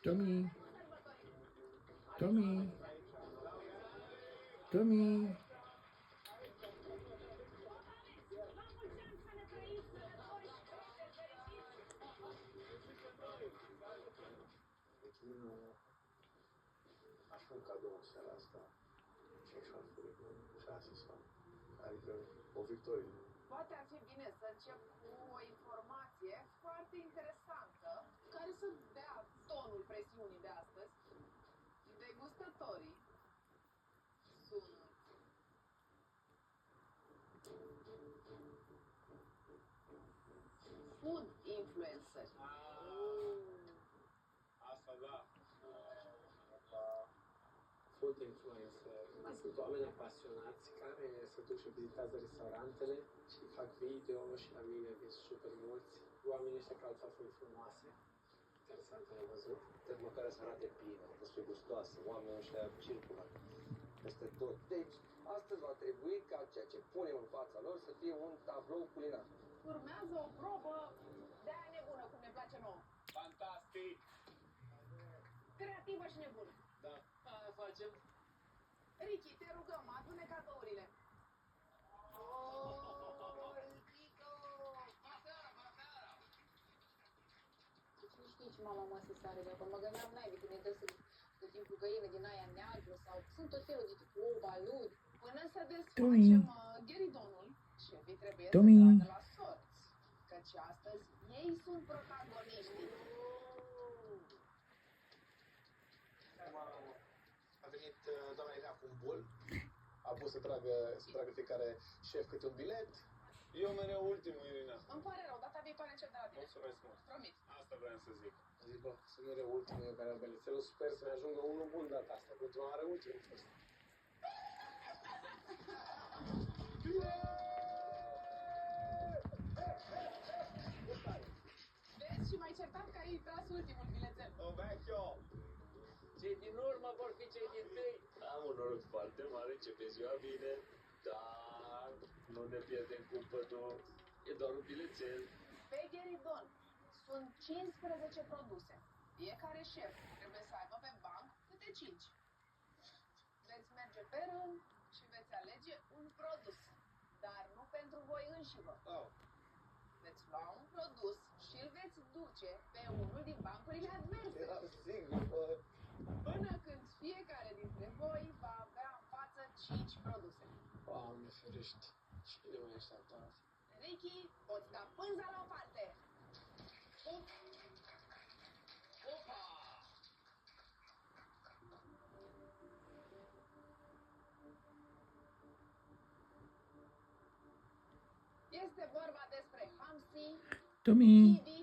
Tommy, Tommy, Tommy. Aș fi un cadou în seara asta. 5 șarfuri, 6 sau... Adică o victorie. Poate ar fi bine să încep cu o informație foarte interesantă care să dea tonul presiunii de astăzi. Degustatorii sunt food influenceri. Asta da. Food influencer. Sunt oameni apasionați care se duc și vizitează restaurantele și fac video și la mine vin super mulți. Oamenii ăștia caută făi frumoase. Interesante de văzut. Trebuie mâncarea să arate bine, să fie gustoasă. Oamenii ăștia circulă peste tot. Deci, astăzi va trebui ca ceea ce punem în fața lor să fie un tablou culinar. Urmează o probă de aia nebună, cum ne place nouă. Fantastic! Creativă și nebună. Da, aia facem. Ricky, te rugăm, adune cadourile. Nu știi ce mama mă se sare de acolo. Mă gândeam, n-ai când ne dă să gătim cu găină din aia neagră sau sunt tot felul de tipul ou, baluri. Până să desfacem gheridonul, șefii trebuie să tragă la sorți. Căci astăzi ei sunt protagoniștii. A venit doamna Irina cu un bol. A pus să tragă fiecare șef câte un bilet. Eu mereu ultimul, Irina. Îmi pare rău, data viitoare încep de la tine. Mulțumesc mult. Promit. Asta vreau să zic. Zic, bă, sunt mereu ultimul eu care am belețelul. Sper să ne ajungă unul bun data asta. Pentru ultima oară ultimul fost. Vezi și mai certat că ai tras ultimul bilețel. O vecchio! Cei din urmă vor fi cei din tâi. Am un noroc foarte mare, începe ziua bine, dar nu ne pierdem cumpătul. E doar un bilețel. Pe gheridon sunt 15 produse. Fiecare șef trebuie să aibă pe banc câte 5. Veți merge pe rând și veți alege un produs, dar nu pentru voi înșivă. Oh. Veți lua un produs și îl veți duce pe unul din bancurile adverse. Era sigur, bă. Până când fiecare dintre voi va avea în față 5 produse. Doamne ferești. Cine mai așteaptă azi? Ricky, poți da pânza la o parte. Opa! Este vorba despre Hamsi, Tommy. kiwi